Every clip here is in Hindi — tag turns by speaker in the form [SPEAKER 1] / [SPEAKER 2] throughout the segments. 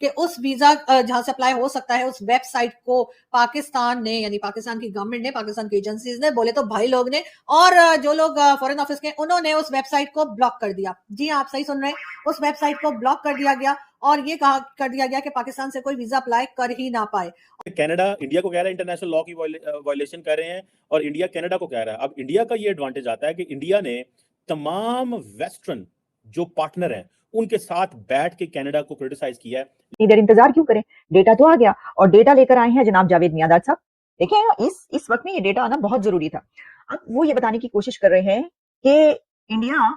[SPEAKER 1] कि उस वीजा जहां से अप्लाई हो सकता है उस वेबसाइट को पाकिस्तान ने, यानी पाकिस्तान की गवर्नमेंट ने, पाकिस्तान की एजेंसीज ने, बोले तो भाई लोग ने, और जो लोग फॉरेन ऑफिस के, उन्होंने उस वेबसाइट को ब्लॉक कर दिया। जी हाँ, आप सही सुन रहे हैं, उस वेबसाइट को ब्लॉक कर दिया गया और ये कहा कर दिया गया कि पाकिस्तान से कोई वीजा अप्लाई कर ही ना पाए।
[SPEAKER 2] कनाडा इंडिया को कह रहा है इंटरनेशनल लॉ की वायलेशन कर रहे हैं, और इंडिया कनाडा को कह रहा है। अब इंडिया का ये एडवांटेज आता है कि इंडिया ने तमाम वेस्टर्न जो पार्टनर हैं उनके साथ बैठ के कनाडा को क्रिटिसाइज किया है।
[SPEAKER 3] इतनी देर इंतजार क्यों करें, डेटा तो आ गया और डेटा लेकर आए हैं जनाब जावेद मियांदाद साहब। देखिए इस वक्त में ये डेटा आना बहुत जरूरी था। अब वो ये बताने की कोशिश कर रहे हैं कि इंडिया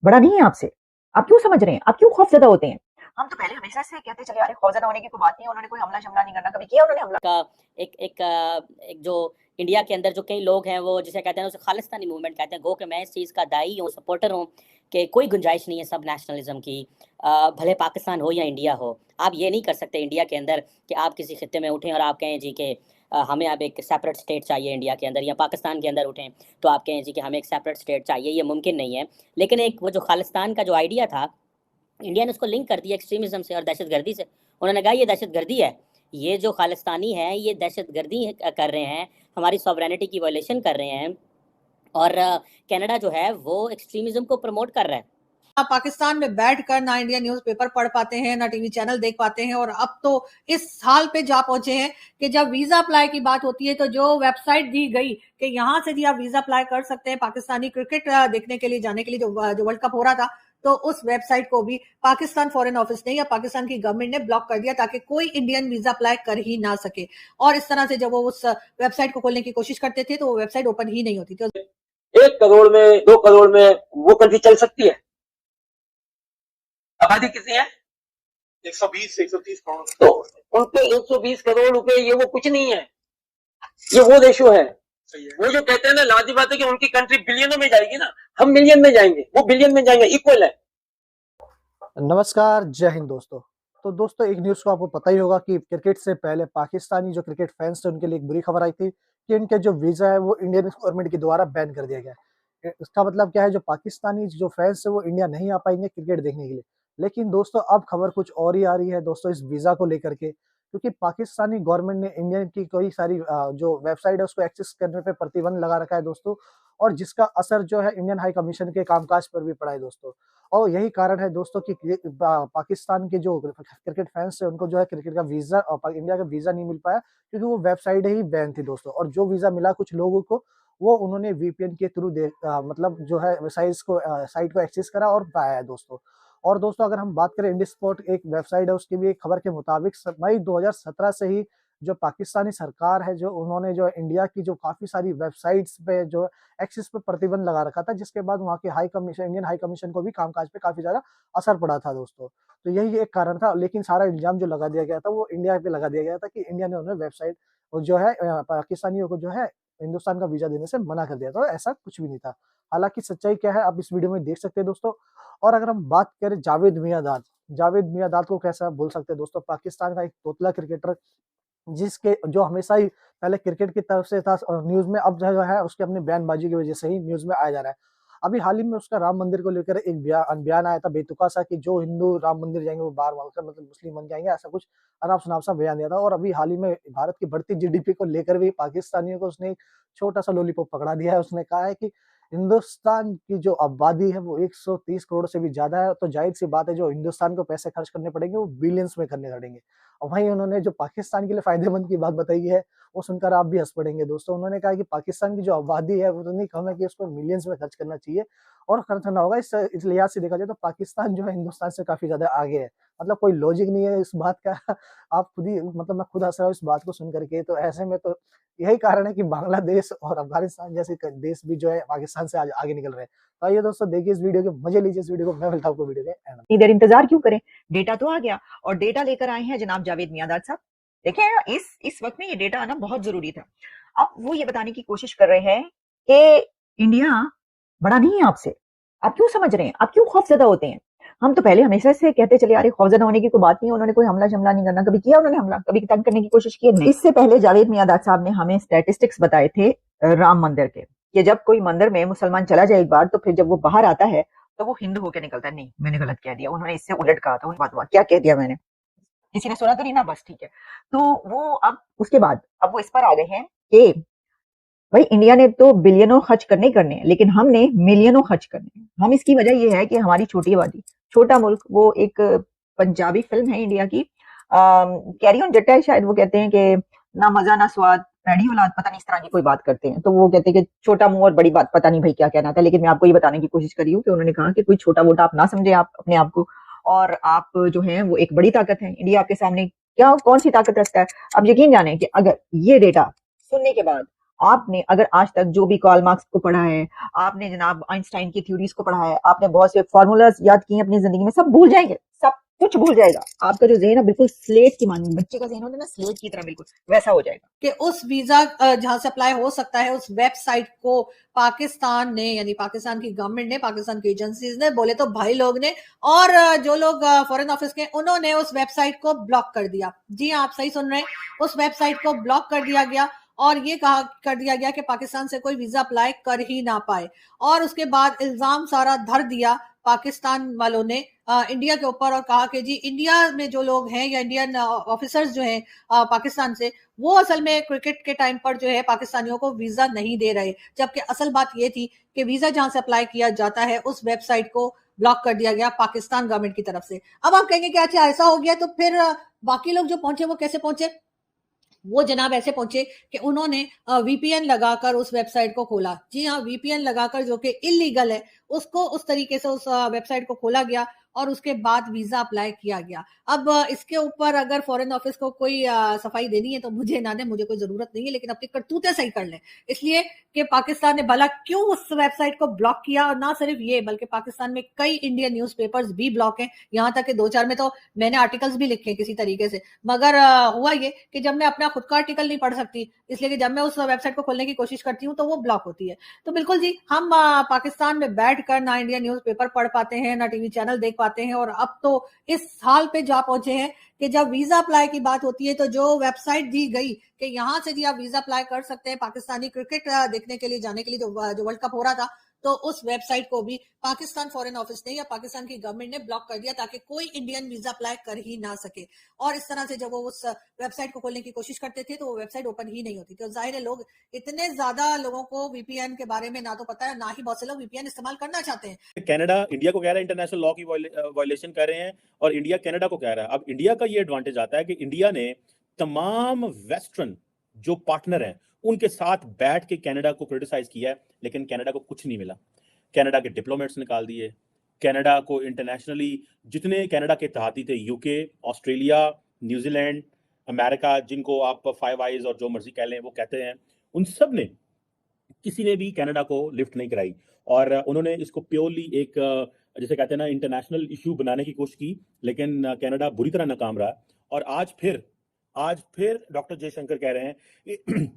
[SPEAKER 3] बड़ा नहीं है आपसे, आप क्यों समझ रहे हैं, आप क्यों खौफजदा होते हैं। हम तो पहले हमेशा से कहते चले आ रहे खौफजदा होने की कोई बात नहीं है, उन्होंने कोई हमला शमला नहीं करना, कभी किया उन्होंने हमला
[SPEAKER 4] का एक जो इंडिया के अंदर जो कई लोग हैं वो जिसे कहते हैं उसे खालिस्तानी मूवमेंट कहते हैं, गो कि मैं इस चीज़ का दाई हूँ, सपोर्टर हूँ कि कोई गुंजाइश नहीं है सब नेशनलिज्म की, भले पाकिस्तान हो या इंडिया हो। आप ये नहीं कर सकते इंडिया के अंदर कि आप किसी खित्ते में उठें और आप कहें जी कि हमें अब एक सेपरेट स्टेट चाहिए इंडिया के अंदर, या पाकिस्तान के अंदर उठें तो आप कहें जी कि हमें एक सेपरेट स्टेट चाहिए। ये मुमकिन नहीं है। लेकिन एक वो जो खालिस्तान का जो आइडिया था, इंडिया ने उसको लिंक कर दिया एक्सट्रीमिज्म से और दहशतगर्दी से। उन्होंने कहा ये दहशतगर्दी है, ये जो खालिस्तानी है ये दहशतगर्दी कर रहे हैं, हमारी सॉवरेनिटी की वायलेशन कर रहे हैं, और कनाडा जो है वो एक्सट्रीमिज्म को प्रमोट कर रहा है।
[SPEAKER 1] आप पाकिस्तान में बैठकर ना इंडिया न्यूज़पेपर पढ़ पाते हैं, ना टीवी चैनल देख पाते हैं, और अब तो इस हाल पे जा पहुंचे हैं कि जब वीजा अप्लाई की बात होती है तो जो वेबसाइट दी गई कि यहां से जी आप वीजा अप्लाई कर सकते हैं पाकिस्तानी क्रिकेट देखने के लिए, जाने के लिए, जो वर्ल्ड कप हो रहा था, तो उस वेबसाइट को भी पाकिस्तान फॉरेन ऑफिस ने या पाकिस्तान की गवर्नमेंट ने ब्लॉक कर दिया ताकि कोई इंडियन वीजा अप्लाई कर ही ना सके। और इस तरह से जब वो उस वेबसाइट को खोलने की कोशिश करते थे तो वो वेबसाइट ओपन ही नहीं होती थी।
[SPEAKER 5] 1 करोड़ में 2 करोड़ में वो कंट्री चल सकती है? आबादी कितनी है?
[SPEAKER 6] 120-130 करोड़।
[SPEAKER 5] तो उनके 120 करोड़ रुपए ये वो कुछ नहीं है, ये वो रेशो है। वो जो कहते हैं ना, लाजी बात है कि उनकी कंट्री बिलियनों में जाएगी ना, हम मिलियन में जाएंगे, वो बिलियन में जाएंगे, इक्वल है।
[SPEAKER 7] नमस्कार, जय हिंद दोस्तों। तो दोस्तों एक न्यूज़ को आपको पता ही होगा कि क्रिकेट से पहले पाकिस्तानी जो क्रिकेट फैंस थे उनके लिए एक बुरी खबर आई थी कि इनके जो वीज़ा है वो इंडियन गवर्नमेंट के द्वारा बैन कर दिया गया है। इसका मतलब क्या है, जो पाकिस्तानी जो फैंस है वो इंडिया नहीं आ पाएंगे क्रिकेट देखने के लिए। लेकिन दोस्तों अब खबर कुछ और ही आ रही है दोस्तों इस वीज़ा को लेकर के, क्योंकि पाकिस्तानी गवर्नमेंट ने इंडिया की कई सारी जो वेबसाइट है उसको एक्सेस करने पे प्रतिबंध लगा रखा है दोस्तों, और जिसका असर जो है इंडियन हाई कमीशन के कामकाज पर भी पड़ा है दोस्तों। और यही कारण है दोस्तों कि पाकिस्तान के जो क्रिकेट फैंस है उनको जो है क्रिकेट का वीज़ा और इंडिया का वीज़ा नहीं मिल पाया, क्योंकि वो वेबसाइट ही बैन थी दोस्तों। और जो वीज़ा मिला कुछ लोगों को, वो उन्होंने वीपीएन के थ्रू मतलब जो है साइट को एक्सेस करा और पाया है दोस्तों। और दोस्तों अगर हम बात करें, इंडी स्पोर्ट एक वेबसाइट है, उसकी भी एक खबर के मुताबिक मई 2017 से ही जो पाकिस्तानी सरकार है, जो उन्होंने जो इंडिया की जो काफ़ी सारी वेबसाइट्स पे जो एक्सेस पे प्रतिबंध लगा रखा था, जिसके बाद वहाँ के high commission, Indian high commission को भी कामकाज पे काफ़ी ज़्यादा असर पड़ा था दोस्तों। तो यही एक कारण था, लेकिन सारा इल्ज़ाम जो लगा दिया गया था वो इंडिया पे लगा दिया गया था कि इंडिया ने उन्हें वेबसाइट जो है पाकिस्तानियों को जो है हिंदुस्तान का वीज़ा देने से मना कर दिया था। ऐसा कुछ भी नहीं था। हालाँकि सच्चाई क्या है आप इस वीडियो में देख सकते हैं दोस्तों। और अगर हम बात करें जावेद मियांदाद को कैसा भूल सकते हैं दोस्तों, पाकिस्तान का एक तोतला क्रिकेटर, जिसके जो हमेशा ही पहले क्रिकेट की तरफ से था और न्यूज़ में, अब जो है उसके अपनी बयानबाजी की वजह से ही न्यूज़ में आया जा रहा है। अभी हाल ही में उसका राम मंदिर को लेकर एक बयान आया था बेतुका सा कि जो हिंदू राम मंदिर जाएंगे वो बाहर वालकर मतलब मुस्लिम बन जाएंगे, ऐसा कुछ अनाप शनाप सा बयान दिया था। और अभी हाल ही में भारत की बढ़ती जीडीपी को लेकर भी पाकिस्तानियों को उसने एक छोटा सा लॉलीपॉप पकड़ा दिया है। उसने कहा है कि हिंदुस्तान की जो आबादी है वो 130 करोड़ से भी ज़्यादा है, तो ज़ाहिर-सी बात है जो हिंदुस्तान को पैसे खर्च करने पड़ेंगे वो बिलियंस में करने पड़ेंगे। और वहीं उन्होंने जो पाकिस्तान के लिए फ़ायदेमंद की बात बताई है, वो सुनकर आप भी हँस पड़ेंगे दोस्तों। उन्होंने कहा कि पाकिस्तान की जो आबादी है वो इतनी कम है कि उसको मिलियंस में खर्च करना चाहिए और खर्च करना होगा। इस लिहाज से देखा जाए तो पाकिस्तान जो है हिंदुस्तान से काफ़ी ज़्यादा आगे है। मतलब कोई लॉजिक नहीं है इस बात का। आप खुद ही मतलब मैं खुद हँस रहा हूँ इस बात को सुन कर के। तो ऐसे में तो यही कारण है कि बांग्लादेश और अफ़गानिस्तान जैसे देश भी जो है पाकिस्तान से आज आगे निकल रहे हैं। तो आइए दोस्तों देखिए इस वीडियो के, मज़े लीजिए इस वीडियो को। मैं मिलता हूँ आपको वीडियो के एंड में।
[SPEAKER 3] इतनी देर इंतजार क्यों करें, डेटा तो आ गया और डेटा लेकर आए हैं जनाब जावेद मियांदाद साहब। देखिए इस वक्त में ये डेटा आना बहुत जरूरी था। अब वो ये बताने की कोशिश कर रहे हैं कि इंडिया बड़ा नहीं है आपसे, आप क्यों समझ रहे हैं, आप क्यों खौफजदा होते हैं। हम तो पहले हमेशा से कहते चले आ रहे खौफजदा होने की कोई बात नहीं है, उन्होंने कोई हमला शमला नहीं करना, कभी किया उन्होंने हमला, कभी तंग करने की कोशिश की नहीं। इससे पहले जावेद मियांदाद साहब ने हमें स्टैटिस्टिक्स बताए थे राम मंदिर के, कि जब कोई मंदिर में मुसलमान चला जाए एक बार तो फिर जब वो बाहर आता है तो वो हिंदू होकर निकलता है। नहीं, मैंने गलत कह दिया, उन्होंने इससे उलट कहा था। क्या कह दिया मैंने, किसी ने सुना तो नहीं ना, बस ठीक है। तो वो अब उसके बाद अब वो इस पर आ गए हैं कि भाई इंडिया ने तो बिलियनों खर्च करने ही करने हैं, लेकिन हमने मिलियनों खर्च करने हैं। हम इसकी वजह ये है कि हमारी छोटी आबादी, छोटा मुल्क, वो एक पंजाबी फिल्म है इंडिया की, कैरी ऑन जट्टा है शायद, वो कहते हैं कि ना मजा ना स्वाद, पैड़ी औलाद, पता नहीं इस तरह की कोई बात करते हैं। तो वो कहते हैं कि छोटा मुंह और बड़ी बात, पता नहीं भाई क्या कहना था, लेकिन मैं आपको ये बताने की कोशिश करी हूँ कि उन्होंने कहा कि कोई छोटा मोटा आप ना समझे, आप अपने आप को, और आप जो है वो एक बड़ी ताकत है। इंडिया आपके सामने क्या कौन सी ताकत रखता है। अब यकीन जाने कि अगर ये डेटा सुनने के बाद आपने अगर आज तक जो भी कार्ल मार्क्स को पढ़ा है, आपने जनाब आइंस्टाइन की थ्योरीज को पढ़ा है, आपने बहुत से फार्मूलाज याद किए अपनी जिंदगी में, सब भूल जाएंगे, सब कुछ भूल जाएगा। आपका जो ज़हन है बिल्कुल स्लेट की मानी, बच्चे का ज़हन होता है ना स्लेट की तरह, बिल्कुल वैसा हो जाएगा।
[SPEAKER 1] कि उस वीजा जहां से अप्लाई हो सकता है उस वेबसाइट को पाकिस्तान ने, यानी पाकिस्तान की गवर्नमेंट ने, पाकिस्तान की एजेंसीज ने, बोले तो भाई लोग ने, और जो लोग फॉरेन ऑफिस के, उन्होंने उस वेबसाइट को ब्लॉक कर दिया। जी हाँ, आप सही सुन रहे हैं, उस वेबसाइट को ब्लॉक कर दिया गया और ये कहा कर दिया गया कि पाकिस्तान से कोई वीजा अप्लाई कर ही ना पाए। और उसके बाद इल्जाम सारा धर दिया पाकिस्तान वालों ने इंडिया के ऊपर, और कहा कि जी इंडिया में जो लोग हैं या इंडियन ऑफिसर्स जो हैं पाकिस्तान से, वो असल में क्रिकेट के टाइम पर जो है पाकिस्तानियों को वीजा नहीं दे रहे, जबकि असल बात ये थी कि वीजा जहां से अप्लाई किया जाता है उस वेबसाइट को ब्लॉक कर दिया गया पाकिस्तान गवर्नमेंट की तरफ से। अब आप कहेंगे कि अच्छा ऐसा हो गया तो फिर बाकी लोग जो पहुंचे वो कैसे पहुंचे? वो जनाब ऐसे पहुंचे कि उन्होंने वीपीएन लगाकर उस वेबसाइट को खोला। जी हाँ, वीपीएन लगाकर, जो कि इलीगल है, उसको उस तरीके से उस वेबसाइट को खोला गया और उसके बाद वीजा अप्लाई किया गया। अब इसके ऊपर अगर फॉरेन ऑफिस को कोई सफाई देनी है तो मुझे ना दे, मुझे कोई जरूरत नहीं है, लेकिन अपनी करतूतें सही कर लें। इसलिए कि पाकिस्तान ने भला क्यों उस वेबसाइट को ब्लॉक किया, और ना सिर्फ ये बल्कि पाकिस्तान में कई इंडियन न्यूज़पेपर्स भी ब्लॉक हैं, यहाँ तक कि 2-4 में तो मैंने आर्टिकल्स भी लिखे किसी तरीके से। मगर हुआ ये कि जब मैं अपना खुद का आर्टिकल नहीं पढ़ सकती, इसलिए कि जब मैं उस वेबसाइट को खोलने की कोशिश करती हूँ तो वो ब्लॉक होती है। तो बिल्कुल जी, हम पाकिस्तान में बैठकर ना इंडियन न्यूज़पेपर पढ़ पाते हैं, ना टीवी चैनल देख पाते हैं, और अब तो इस हाल पे जा पहुंचे हैं कि जब वीजा अप्लाई की बात होती है तो जो वेबसाइट दी गई कि यहाँ से जी आप वीजा अप्लाई कर सकते हैं पाकिस्तानी क्रिकेट देखने के लिए, जाने के लिए, जो वर्ल्ड कप हो रहा था, तो उस वेबसाइट को भी पाकिस्तान फॉरेन ऑफिस ने या पाकिस्तान की गवर्नमेंट ने ब्लॉक कर दिया ताकि कोई इंडियन वीजा अप्लाई कर ही ना सके। और इस तरह से जब वो उस वेबसाइट को खोलने की कोशिश करते थे तो वो वेबसाइट ओपन ही नहीं होती थी। और जाहिर है लोग, इतने ज्यादा लोगों को वीपीएन के बारे में ना तो पता है, ना ही बहुत से लोग वीपीएन इस्तेमाल करना चाहते हैं।
[SPEAKER 2] कनाडा इंडिया को कह रहा है इंटरनेशनल लॉ की वायलेशन कर रहे हैं, और इंडिया कनाडा को कह रहा है। अब इंडिया का ये एडवांटेज आता है कि इंडिया ने तमाम वेस्टर्न जो पार्टनर हैं उनके साथ बैठ के कनाडा को क्रिटिसाइज किया है, लेकिन कनाडा को कुछ नहीं मिला। कनाडा के डिप्लोमेट्स निकाल दिए, कनाडा को इंटरनेशनली जितने कनाडा के इत्तेहादी थे, यूके, ऑस्ट्रेलिया, न्यूजीलैंड, अमेरिका, जिनको आप फाइव आइज और जो मर्जी कह लें वो कहते हैं, उन सब ने, किसी ने भी कनाडा को लिफ्ट नहीं कराई। और उन्होंने इसको प्योरली एक जैसे कहते हैं ना इंटरनेशनल इशू बनाने की कोशिश की, लेकिन कनाडा बुरी तरह नाकाम रहा। और आज फिर डॉक्टर जयशंकर कह रहे हैं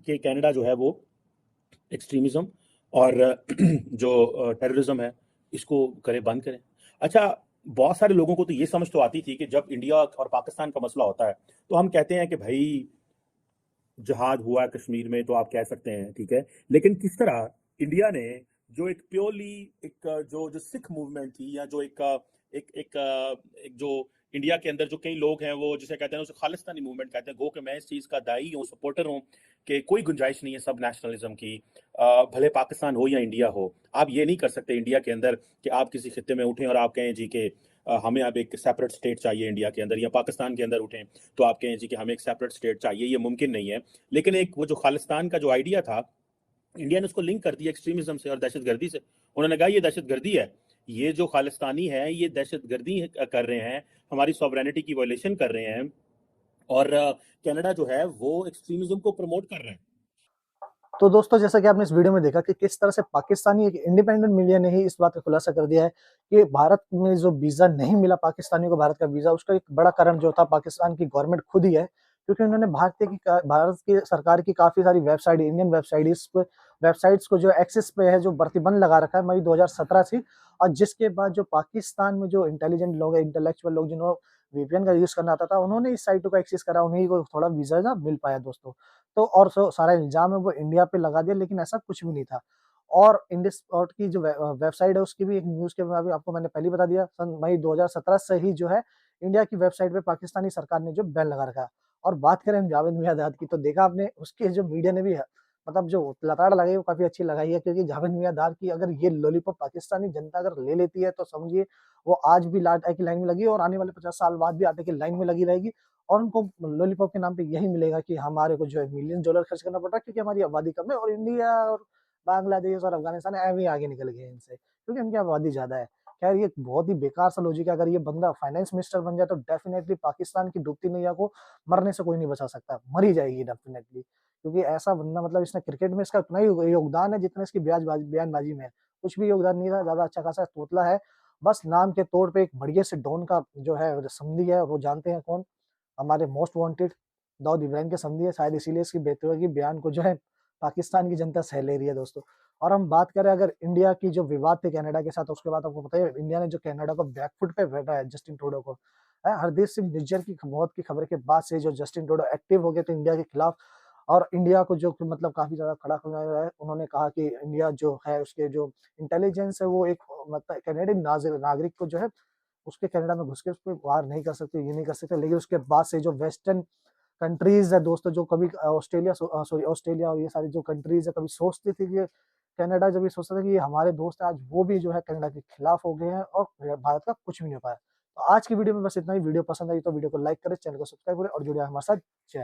[SPEAKER 2] कि कनाडा जो है वो एक्सट्रीमिज्म और जो टेररिज्म है इसको करे, बंद करें। अच्छा, बहुत सारे लोगों को तो ये समझ तो आती थी कि जब इंडिया और पाकिस्तान का मसला होता है तो हम कहते हैं कि भाई जहाद हुआ है कश्मीर में, तो आप कह सकते हैं ठीक है, लेकिन किस तरह इंडिया ने जो एक प्योरली एक जो सिख मूवमेंट थी, या जो एक जो इंडिया के अंदर जो कई लोग हैं वो जिसे कहते हैं उसे खालिस्तानी मूवमेंट कहते हैं, गो कि मैं इस चीज़ का दाई हूँ, सपोर्टर हूँ कि कोई गुंजाइश नहीं है सब नेशनलिज्म की, भले पाकिस्तान हो या इंडिया हो। आप ये नहीं कर सकते इंडिया के अंदर कि आप किसी खित्ते में उठें और आप कहें जी कि हमें अब एक सेपरेट स्टेट चाहिए इंडिया के अंदर, या पाकिस्तान के अंदर उठें तो आप कहें जी कि हमें एक सेपरेट स्टेट चाहिए, ये मुमकिन नहीं है। लेकिन एक वो जो खालिस्तान का जो आइडिया था, इंडिया ने उसको लिंक कर दिया एक्सट्रीमिज्म से और दहशतगर्दी से। उन्होंने कहा ये दहशतगर्दी है, ये जो खालिस्तानी है ये दहशतगर्दी कर रहे हैं, हमारी सॉवरेनिटी की वायलेशन कर रहे हैं, और कनाडा जो है वो एक्सट्रीमिज्म को प्रमोट कर रहे हैं।
[SPEAKER 7] तो दोस्तों, जैसा कि आपने इस वीडियो में देखा कि किस तरह से पाकिस्तानी एक इंडिपेंडेंट मीडिया ने ही इस बात का खुलासा कर दिया है कि भारत में जो वीजा नहीं मिला पाकिस्तानियों को, भारत का वीजा, उसका एक बड़ा कारण जो था पाकिस्तान की गवर्नमेंट खुद ही है, क्योंकि उन्होंने भारत की सरकार की काफी सारी वेबसाइट, इंडियन वेबसाइट्स को जो एक्सेस पे है, जो प्रतिबंध लगा रखा है मई 2017 से। और जिसके बाद जो पाकिस्तान में जो इंटेलिजेंट लोग हैं, इंटेलेक्चुअल लोग, जिन्होंने वीपीएन का यूज करना आता था, उन्होंने इस साइटों को एक्सेस करा, उन्हीं को थोड़ा वीजा ना मिल पाया दोस्तों। तो और सारा इल्जाम है वो इंडिया पे लगा दिया, लेकिन ऐसा कुछ भी नहीं था। और इंडिस्पॉट की जो वेबसाइट है उसकी भी एक न्यूज़ के अभी आपको मैंने पहले बता दिया, सन मई 2017 से ही जो है इंडिया की वेबसाइट पे पाकिस्तानी सरकार ने जो बैन लगा रखा है। और बात करें हम जावेद मियांदाद की, तो देखा आपने उसके जो मीडिया ने भी मतलब जो लताड़ लगाई वो काफी अच्छी लगाई है, क्योंकि जावेद मियांदाद की अगर ये लॉलीपॉप पाकिस्तानी जनता अगर ले लेती है तो समझिए वो आज भी आटे की लाइन में लगी और आने वाले 50 साल बाद भी आटे की लाइन में लगी रहेगी। और उनको लॉलीपॉप के नाम पे यही मिलेगा कि हमारे को जो है मिलियन डॉलर खर्च करना पड़ रहा है, क्योंकि हमारी आबादी कम है और इंडिया और बांग्लादेश और अफगानिस्तान ऐਵੇਂ आगे निकल गए इनसे, क्योंकि उनकी आबादी ज्यादा है। खैर ये बहुत ही बेकार सा लॉजिक है। अगर ये बंदा फाइनेंस मिनिस्टर बन जाए तो डेफिनेटली पाकिस्तान की डूबती नैया को मरने से कोई नहीं बचा सकता, मर ही जाएगी डेफिनेटली, क्योंकि ऐसा बंदा मतलब इसने क्रिकेट में इसका उतना ही योगदान है जितना इसकी बयानबाजी में है। कुछ भी योगदान नहीं था, ज्यादा अच्छा खासा तोतला है। बस नाम के तौर पे एक बढ़िया से डॉन का जो है समधी है, वो जानते हैं कौन, हमारे मोस्ट वांटेड दाऊद इब्राहिम के समधी है, शायद इसीलिए इसकी बेतुकी बयान को जो है पाकिस्तान की जनता सह ले रही है दोस्तों। और हम बात करें अगर इंडिया की जो विवाद थे कनाडा के साथ, उसके बाद आपको पता है इंडिया ने जो कनाडा को बैकफुट पे बैठा है जस्टिन ट्रूडो को। हरदीप सिंह निज्जर की मौत की खबर के बाद से जो जस्टिन ट्रूडो एक्टिव हो गए थे इंडिया के खिलाफ, और इंडिया को जो मतलब काफी ज्यादा खड़ा करना है। उन्होंने कहा कि इंडिया जो है उसके जो इंटेलिजेंस है वो एक मतलब कनाडियन नागरिक को जो है उसके कनाडा में घुस के उसको वार नहीं कर सकते, ये नहीं कर सकते। लेकिन उसके बाद से जो वेस्टर्न कंट्रीज है दोस्तों, जो कभी ऑस्ट्रेलिया और ये सारी जो कंट्रीज है कभी सोचती थी कि कनाडा, जब ये सोचता था कि ये हमारे दोस्त है, आज वो भी जो है कनाडा के खिलाफ हो गए हैं और भारत का कुछ भी नहीं हो पाया। तो आज की वीडियो में बस इतना ही। वीडियो पसंद आई तो वीडियो को लाइक करें, चैनल को सब्सक्राइब करें और जुड़े हमारे साथ। जय हिंद।